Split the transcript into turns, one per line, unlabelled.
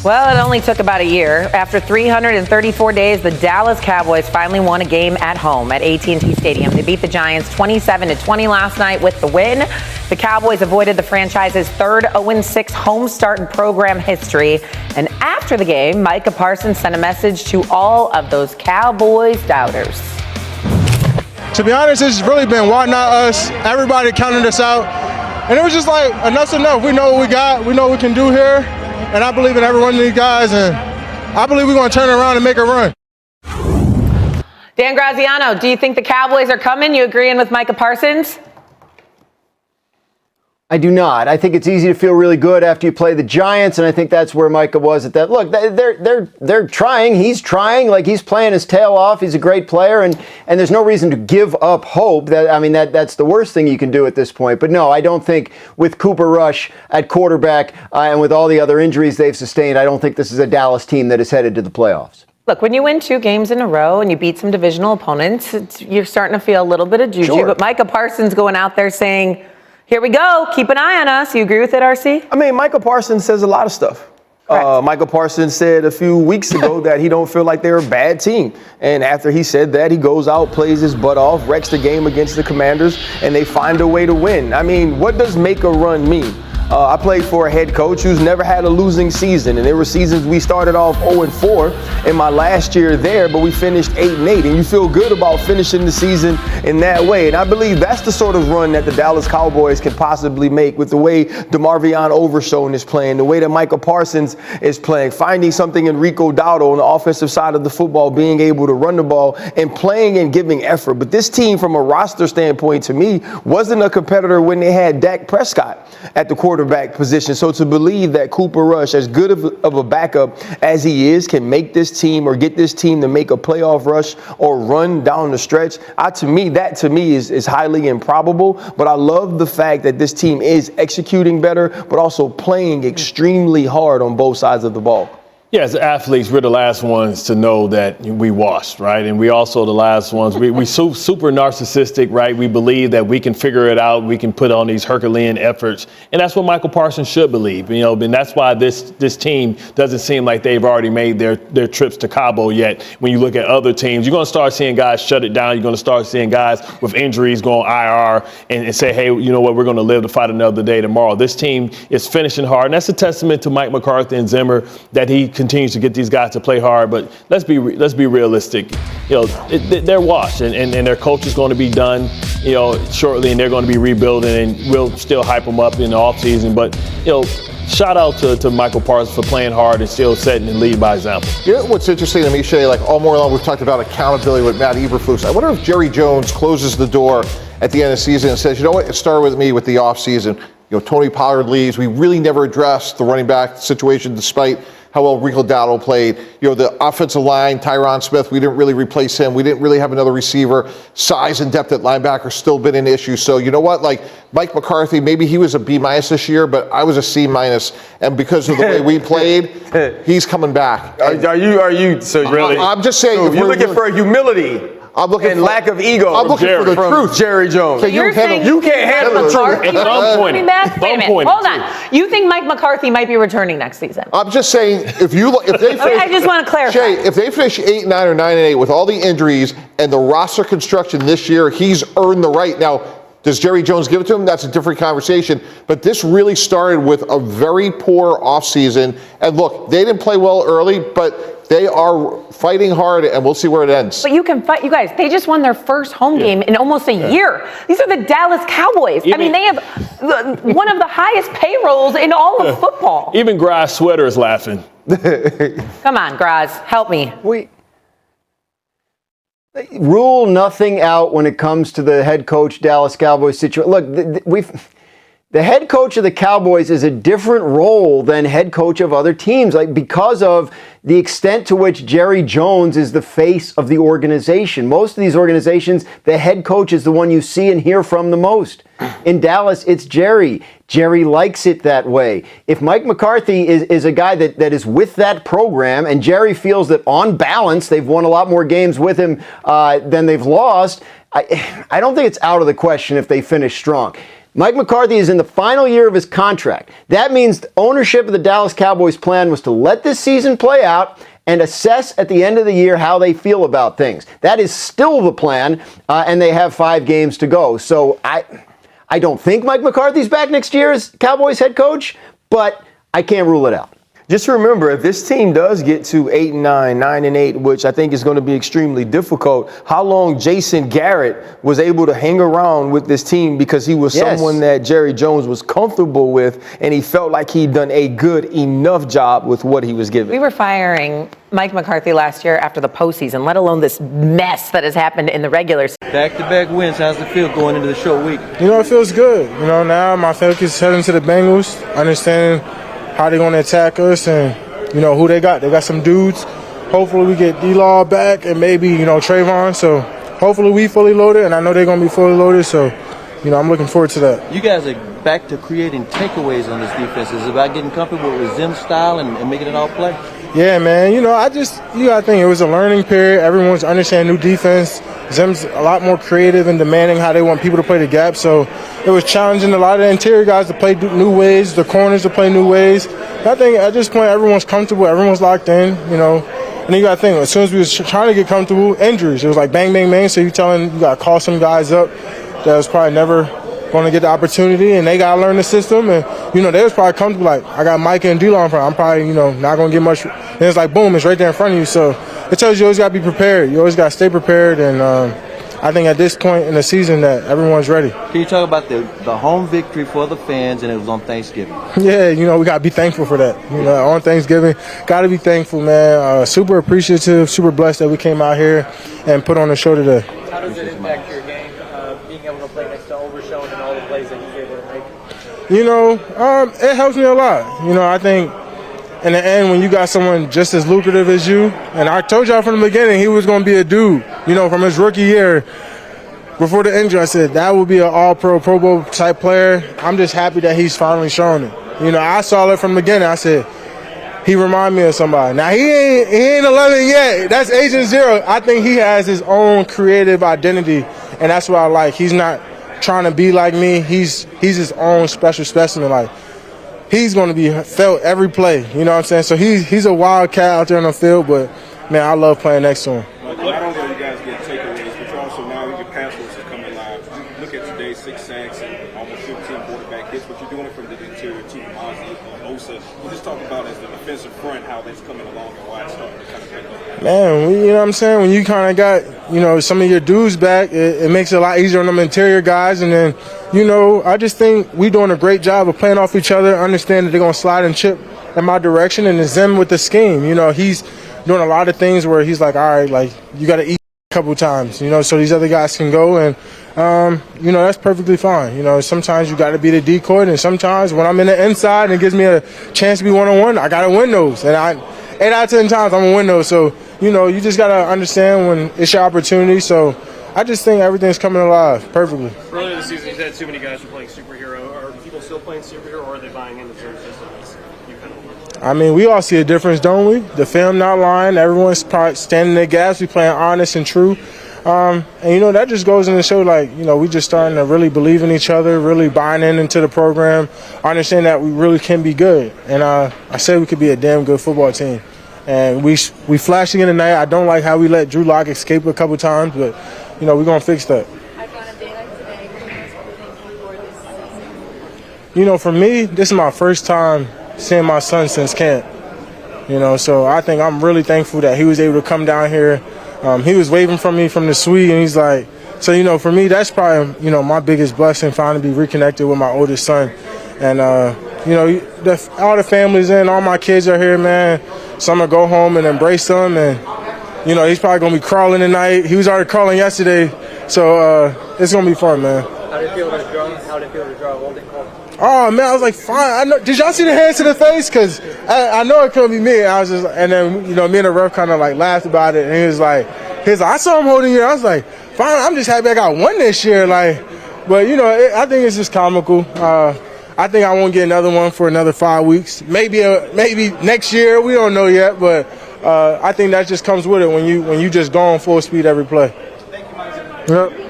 Well, it only took about a year. After 334 days, the Dallas Cowboys finally won a game at home at AT&T Stadium. They beat the Giants 27-20 last night with the win. The Cowboys avoided the franchise's third 0-6 home start in program history. And after the game, Micah Parsons sent a message to all of those Cowboys doubters.
To be honest, it's really been why not us. Everybody counted us out. And it was just like, enough's enough. We know what we got. We know what we can do here. And I believe in every one of these guys, and I believe we're going to turn around and make a run.
Dan Graziano, do you think the Cowboys are coming? You agreeing with Micah Parsons?
I do not. I think it's easy to feel really good after you play the Giants, and I think that's where Micah was at that. Look, they're trying. He's trying. Like, he's playing his tail off. He's a great player, and there's no reason to give up hope. That's the worst thing you can do at this point. But no, I don't think with Cooper Rush at quarterback and with all the other injuries they've sustained, I don't think this is a Dallas team that is headed to the playoffs.
Look, when you win 2 games in a row and you beat some divisional opponents, you're starting to feel a little bit of juju.
Sure.
But Micah Parsons going out there saying, here we go, keep an eye on us. You agree with it, RC?
I mean, Micah Parsons says a lot of stuff. Micah Parsons said a few weeks ago that he don't feel like they're a bad team. And after he said that, he goes out, plays his butt off, wrecks the game against the Commanders, and they find a way to win. I mean, what does make a run mean? I played for a head coach who's never had a losing season, and there were seasons we started off 0-4 in my last year there, but we finished 8-8, and you feel good about finishing the season in that way. And I believe that's the sort of run that the Dallas Cowboys can possibly make with the way DeMarvion Overshown is playing, the way that Micah Parsons is playing, finding something in Rico Dowdle on the offensive side of the football, being able to run the ball and playing and giving effort. But this team, from a roster standpoint, to me, wasn't a competitor when they had Dak Prescott at the quarterback position. So to believe that Cooper Rush, as good of a backup as he is, can make this team or get this team to make a playoff rush or run down the stretch, to me is highly improbable. But I love the fact that this team is executing better, but also playing extremely hard on both sides of the ball.
Yeah, as athletes, we're the last ones to know that we washed, right? And we also the last ones. We super narcissistic, right? We believe that we can figure it out. We can put on these Herculean efforts. And that's what Michael Parsons should believe, and that's why this team doesn't seem like they've already made their trips to Cabo yet. When you look at other teams, you're going to start seeing guys shut it down. You're going to start seeing guys with injuries going IR and say, hey, you know what? We're going to live to fight another day tomorrow. This team is finishing hard. And that's a testament to Mike McCarthy and Zimmer that he continues to get these guys to play hard, but let's be realistic. They're washed, and their coach is going to be done, shortly, and they're going to be rebuilding, and we'll still hype them up in the offseason. But shout out to Michael Parsons for playing hard and still setting the lead by example.
You know what's interesting to me, Shay? Like all morning long, we've talked about accountability with Matt Eberflus. I wonder if Jerry Jones closes the door at the end of the season and says, you know what? It started with me with the offseason. Tony Pollard leaves. We really never addressed the running back situation, despite how well Rico Dowdle played. The offensive line, Tyron Smith, we didn't really replace him. We didn't really have another receiver. Size and depth at linebacker still been an issue. So you know what? Like Mike McCarthy, maybe he was a B- this year, but I was a C-. And because of the way we played, he's coming back.
Are you? So really?
I'm just saying.
So if you're looking for humility.
I'm looking
and
for,
lack of ego.
I'm looking for the truth.
Jerry Jones.
You
can't
handle the truth.
Wait a minute. Hold on. You think Mike McCarthy might be returning next season?
I'm just saying, if they finish,
I just want to clarify.
Shay, if they finish 8-9 or 9-8 with all the injuries and the roster construction this year, he's earned the right. Now, does Jerry Jones give it to him? That's a different conversation. But this really started with a very poor offseason. And look, they didn't play well early, but they are fighting hard, and we'll see where it ends.
But you can fight. You guys, they just won their first home game in almost a year. These are the Dallas Cowboys. They have one of the highest payrolls in all of football.
Even Graz Sweater is laughing.
Come on, Graz, help me.
Rule nothing out when it comes to the head coach Dallas Cowboys situation. Look, the head coach of the Cowboys is a different role than head coach of other teams, because of the extent to which Jerry Jones is the face of the organization. Most of these organizations, the head coach is the one you see and hear from the most. In Dallas, it's Jerry. Jerry likes it that way. If Mike McCarthy is a guy that is with that program, and Jerry feels that on balance they've won a lot more games with him than they've lost, I don't think it's out of the question if they finish strong. Mike McCarthy is in the final year of his contract. That means the ownership of the Dallas Cowboys' plan was to let this season play out and assess at the end of the year how they feel about things. That is still the plan, and they have 5 games to go. So I don't think Mike McCarthy's back next year as Cowboys head coach, but I can't rule it out.
Just remember, if this team does get to 8-9, 9-8, which I think is going to be extremely difficult, how long Jason Garrett was able to hang around with this team because he was someone that Jerry Jones was comfortable with, and he felt like he'd done a good enough job with what he was given.
We were firing Mike McCarthy last year after the postseason, let alone this mess that has happened in the regular season.
Back-to-back wins. How's it feel going into the short week?
It feels good. Now my focus is heading to the Bengals, understanding how they're going to attack us and, who they got. They got some dudes. Hopefully we get D-Law back and maybe, Trayvon. So hopefully we fully loaded, and I know they're going to be fully loaded. So, I'm looking forward to that.
You guys are back to creating takeaways on this defense. Is it about getting comfortable with Zim style and making it all play?
Yeah, man. You got to think it was a learning period. Everyone's understanding new defense. Zim's a lot more creative and demanding how they want people to play the gap. So it was challenging a lot of the interior guys to play new ways, the corners to play new ways. And I think at this point everyone's comfortable, everyone's locked in, And then you got to think, as soon as we was trying to get comfortable, injuries. It was like bang, bang, bang. So you got to call some guys up that was probably never going to get the opportunity, and they got to learn the system. And, they was probably comfortable, like, I got Micah and D-Law in front. I'm probably, not going to get much. And it's like, boom, it's right there in front of you. So it tells you always got to be prepared. You always got to stay prepared. And I think at this point in the season that everyone's ready.
Can you talk about the home victory for the fans, and it was on Thanksgiving?
Yeah, we got to be thankful for that. On Thanksgiving, got to be thankful, man. Super appreciative, super blessed that we came out here and put on the show today.
How does it impact your game, being able to play next to Overshown and all the plays that he's able to make?
It helps me a lot. I think in the end, when you got someone just as lucrative as you, and I told y'all from the beginning he was going to be a dude, from his rookie year. Before the injury, I said that would be an all-pro, Pro Bowl type player. I'm just happy that he's finally shown it. I saw it from the beginning. I said, he remind me of somebody. Now, he ain't 11 yet. That's Agent Zero. I think he has his own creative identity, and that's what I like. He's not trying to be like me. He's his own special specimen. Like, he's going to be felt every play. You know what I'm saying? So he's a wildcat out there on the field, but, man, I love playing next to him.
Not only are you guys getting takeaways, but you also now your pass rush is coming alive. Look at today, 6 sacks and almost 15 quarterback hits, but you're doing it from the interior to Osa. We'll just talk about as the defensive front, how that's coming along and why it's starting to kind of pick up.
Man, you know what I'm saying? When you kind of got, some of your dudes back, it makes it a lot easier on them interior guys. And then, I just think we're doing a great job of playing off each other, understand that they're going to slide and chip in my direction, and it's Zim with the scheme. He's doing a lot of things where he's like, all right, like, you got to eat a couple times, so these other guys can go. And, that's perfectly fine. Sometimes you got to be the decoy, and sometimes when I'm in the inside and it gives me a chance to be one-on-one, I got to win those. And 8 out of 10 times I'm going to win those. So, you just got to understand when it's your opportunity. So I just think everything's coming alive perfectly.
Earlier this season, you said too many guys were playing superhero. Are people still playing superhero, or are they buying into certain systems?
I mean, we all see a difference, don't we? The film not lying. Everyone's probably standing their gaps. We playing honest and true. And, that just goes in to show, like, we just starting to really believe in each other, really buying into the program, understand that we really can be good. And I said we could be a damn good football team. And we flashing in tonight. I don't like how we let Drew Lock escape a couple times, but, we're going to fix that. For me, this is my first time seeing my son since camp, so I think I'm really thankful that he was able to come down here. He was waving from me from the suite, and he's like, so, for me, that's probably, my biggest blessing, finally be reconnected with my oldest son. And, all the family's in, all my kids are here, man, so I'm going to go home and embrace them. And, he's probably going to be crawling tonight. He was already crawling yesterday, so it's going to be fun, man.
How did it feel to draw a holding call?
Oh, man, I was like, fine. I know. Did y'all see the hands to the face? Because I know it couldn't be me. I was just, and then, me and the ref kind of, like, laughed about it. And he was like, I saw him holding you. I was like, fine, I'm just happy I got one this year. Like, but, I think it's just comical. I think I won't get another one for another 5 weeks. Maybe next year. We don't know yet. But I think that just comes with it when you just go on full speed every play.
Thank you, Mike.
Yep.